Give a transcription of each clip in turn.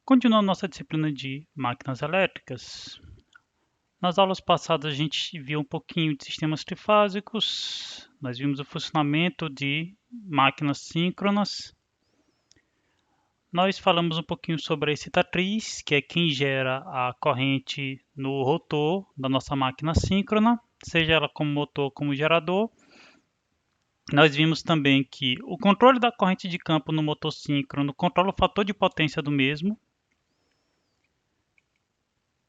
Continuando nossa disciplina de máquinas elétricas, nas aulas passadas a gente viu um pouquinho de sistemas trifásicos, nós vimos o funcionamento de máquinas síncronas, nós falamos um pouquinho sobre a excitatriz, que é quem gera a corrente no rotor da nossa máquina síncrona, seja ela como motor ou como gerador. Nós vimos também que o controle da corrente de campo no motor síncrono controla o fator de potência do mesmo.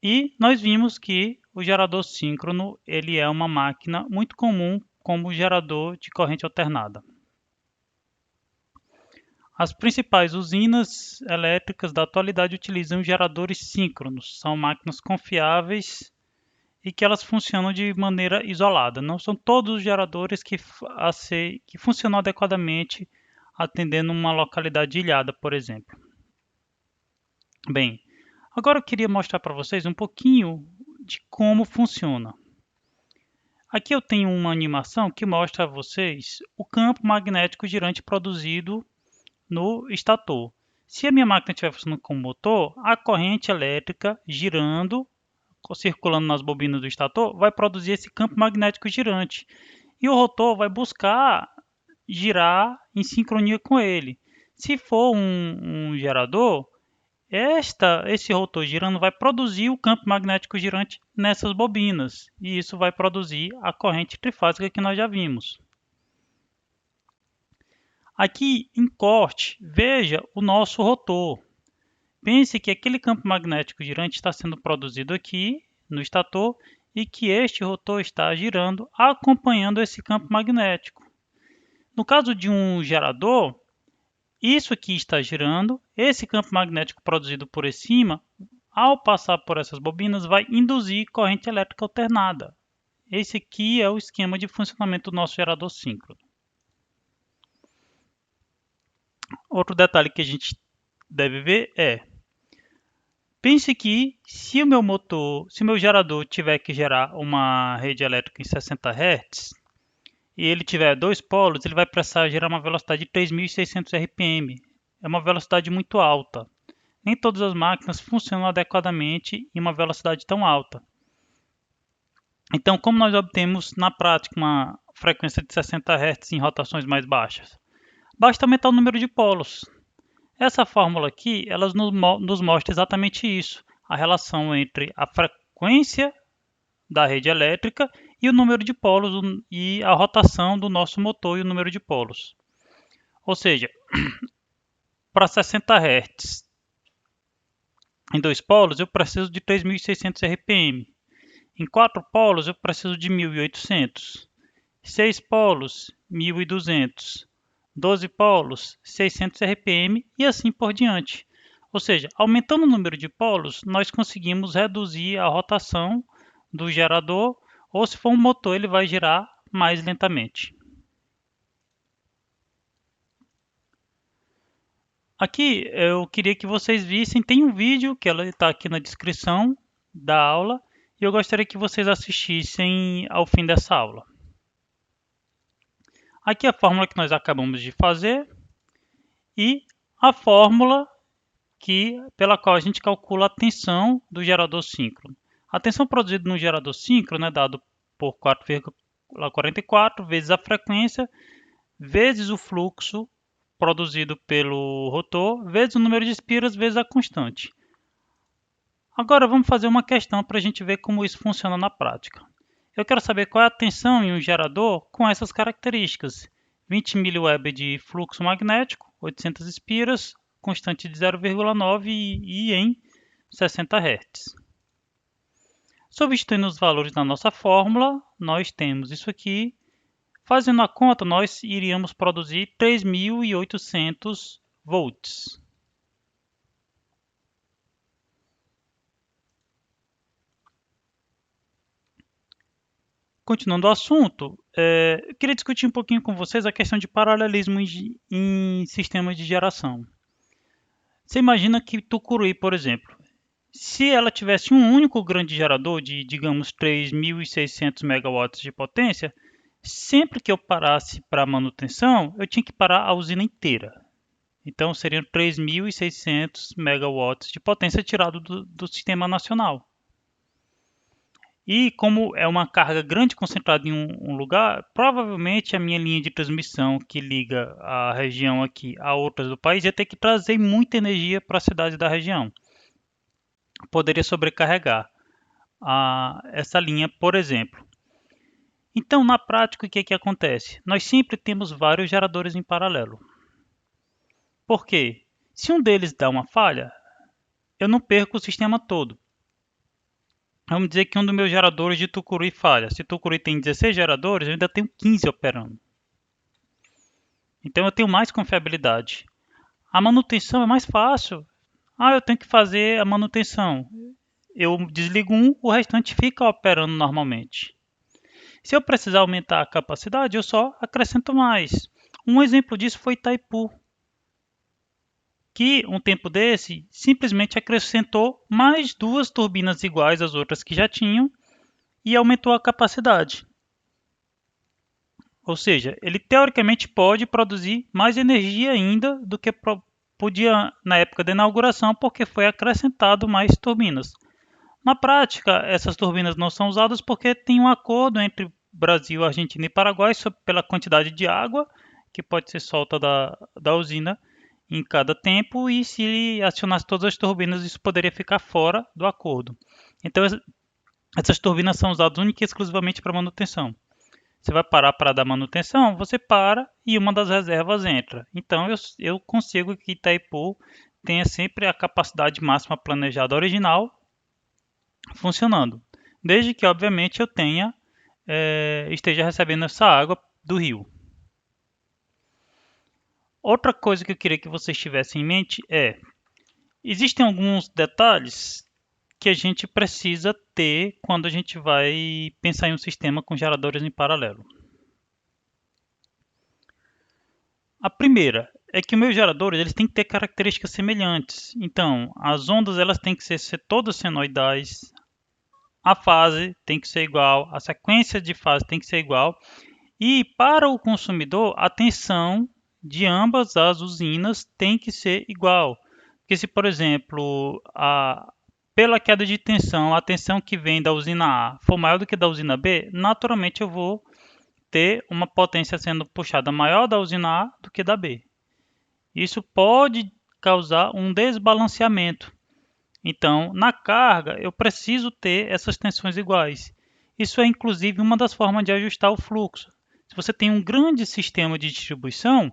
E nós vimos que o gerador síncrono ele é uma máquina muito comum como gerador de corrente alternada. As principais usinas elétricas da atualidade utilizam geradores síncronos. São máquinas confiáveis e que elas funcionam de maneira isolada. Não são todos os geradores que funcionam adequadamente atendendo uma localidade ilhada, por exemplo. Bem, agora eu queria mostrar para vocês um pouquinho de como funciona. Aqui eu tenho uma animação que mostra a vocês o campo magnético girante produzido no estator. Se a minha máquina estiver funcionando como motor, a corrente elétrica girando, circulando nas bobinas do estator, vai produzir esse campo magnético girante. E o rotor vai buscar girar em sincronia com ele. Se for um gerador, esse rotor girando vai produzir o campo magnético girante nessas bobinas, e isso vai produzir a corrente trifásica que nós já vimos. Aqui em corte, veja o nosso rotor. Pense que aquele campo magnético girante está sendo produzido aqui no estator e que este rotor está girando acompanhando esse campo magnético. No caso de um gerador, isso aqui está girando, esse campo magnético produzido por cima, ao passar por essas bobinas, vai induzir corrente elétrica alternada. Esse aqui é o esquema de funcionamento do nosso gerador síncrono. Outro detalhe que a gente deve ver pense que se o meu gerador tiver que gerar uma rede elétrica em 60 Hz e ele tiver dois polos, ele vai precisar gerar uma velocidade de 3.600 RPM. É uma velocidade muito alta. Nem todas as máquinas funcionam adequadamente em uma velocidade tão alta. Então, como nós obtemos na prática uma frequência de 60 Hz em rotações mais baixas? Basta aumentar o número de polos. Essa fórmula aqui, ela nos mostra exatamente isso, a relação entre a frequência da rede elétrica e o número de polos e a rotação do nosso motor e o número de polos. Ou seja, para 60 Hz em dois polos, eu preciso de 3.600 RPM. Em 4 polos, eu preciso de 1.800. 6 polos, 1.200. 12 polos, 600 RPM e assim por diante. Ou seja, aumentando o número de polos, nós conseguimos reduzir a rotação do gerador, ou se for um motor, ele vai girar mais lentamente. Aqui eu queria que vocês vissem, tem um vídeo que ela está aqui na descrição da aula, e eu gostaria que vocês assistissem ao fim dessa aula. Aqui é a fórmula que nós acabamos de fazer e a fórmula pela qual a gente calcula a tensão do gerador síncrono. A tensão produzida no gerador síncrono é dado por 4,44 vezes a frequência, vezes o fluxo produzido pelo rotor, vezes o número de espiras, vezes a constante. Agora vamos fazer uma questão para a gente ver como isso funciona na prática. Eu quero saber qual é a tensão em um gerador com essas características. 20 mW de fluxo magnético, 800 espiras, constante de 0,9 e em 60 Hz. Substituindo os valores na nossa fórmula, nós temos isso aqui. Fazendo a conta, nós iríamos produzir 3.800 volts. Continuando o assunto, eu queria discutir um pouquinho com vocês a questão de paralelismo em sistemas de geração. Você imagina que Tucuruí, por exemplo, se ela tivesse um único grande gerador de, digamos, 3.600 megawatts de potência, sempre que eu parasse para manutenção, eu tinha que parar a usina inteira. Então seriam 3.600 megawatts de potência tirado do sistema nacional. E como é uma carga grande concentrada em um lugar, provavelmente a minha linha de transmissão que liga a região aqui a outras do país ia ter que trazer muita energia para a cidade da região. Poderia sobrecarregar essa linha, por exemplo. Então, na prática, o que acontece? Nós sempre temos vários geradores em paralelo. Por quê? Se um deles dá uma falha, eu não perco o sistema todo. Vamos dizer que um dos meus geradores de Tucuruí falha. Se Tucuruí tem 16 geradores, eu ainda tenho 15 operando. Então eu tenho mais confiabilidade. A manutenção é mais fácil. Eu tenho que fazer a manutenção. Eu desligo um, o restante fica operando normalmente. Se eu precisar aumentar a capacidade, eu só acrescento mais. Um exemplo disso foi Itaipu, que um tempo desse simplesmente acrescentou mais 2 turbinas iguais às outras que já tinham e aumentou a capacidade. Ou seja, ele teoricamente pode produzir mais energia ainda do que podia na época da inauguração, porque foi acrescentado mais turbinas. Na prática, essas turbinas não são usadas porque tem um acordo entre Brasil, Argentina e Paraguai pela quantidade de água que pode ser solta da usina em cada tempo, e se acionasse todas as turbinas, isso poderia ficar fora do acordo. Então, essas turbinas são usadas única e exclusivamente para manutenção. Você vai parar para dar manutenção, você para e uma das reservas entra. Então eu consigo que Itaipu tenha sempre a capacidade máxima planejada original funcionando, desde que obviamente eu esteja recebendo essa água do rio. Outra coisa que eu queria que vocês tivessem em mente existem alguns detalhes que a gente precisa ter quando a gente vai pensar em um sistema com geradores em paralelo. A primeira é que os meus geradores eles têm que ter características semelhantes. Então, as ondas elas têm que ser todas senoidais, a fase tem que ser igual, a sequência de fase tem que ser igual, e para o consumidor a tensão de ambas as usinas tem que ser igual. Porque se, por exemplo, pela queda de tensão, a tensão que vem da usina A for maior do que da usina B, naturalmente eu vou ter uma potência sendo puxada maior da usina A do que da B. Isso pode causar um desbalanceamento. Então, na carga, eu preciso ter essas tensões iguais. Isso é inclusive uma das formas de ajustar o fluxo. Se você tem um grande sistema de distribuição,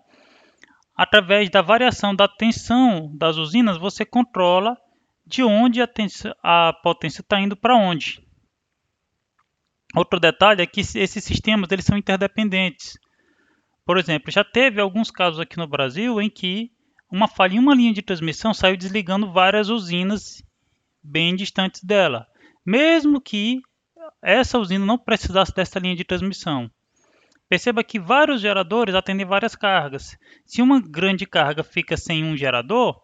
através da variação da tensão das usinas, você controla de onde a potência está indo para onde. Outro detalhe é que esses sistemas eles são interdependentes. Por exemplo, já teve alguns casos aqui no Brasil em que uma falha em uma linha de transmissão saiu desligando várias usinas bem distantes dela, mesmo que essa usina não precisasse dessa linha de transmissão. Perceba que vários geradores atendem várias cargas. Se uma grande carga fica sem um gerador,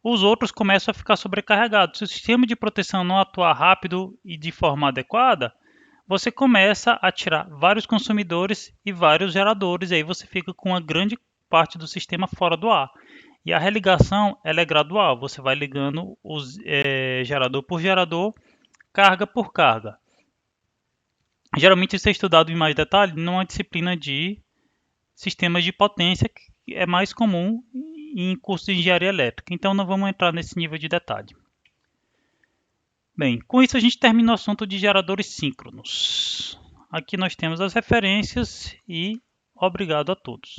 os outros começam a ficar sobrecarregados. Se o sistema de proteção não atuar rápido e de forma adequada, você começa a tirar vários consumidores e vários geradores, e aí você fica com uma grande parte do sistema fora do ar. E a religação ela é gradual, você vai ligando gerador por gerador, carga por carga. Geralmente isso é estudado em mais detalhe numa disciplina de sistemas de potência, que é mais comum em curso de engenharia elétrica. Então não vamos entrar nesse nível de detalhe. Bem, com isso a gente termina o assunto de geradores síncronos. Aqui nós temos as referências e obrigado a todos.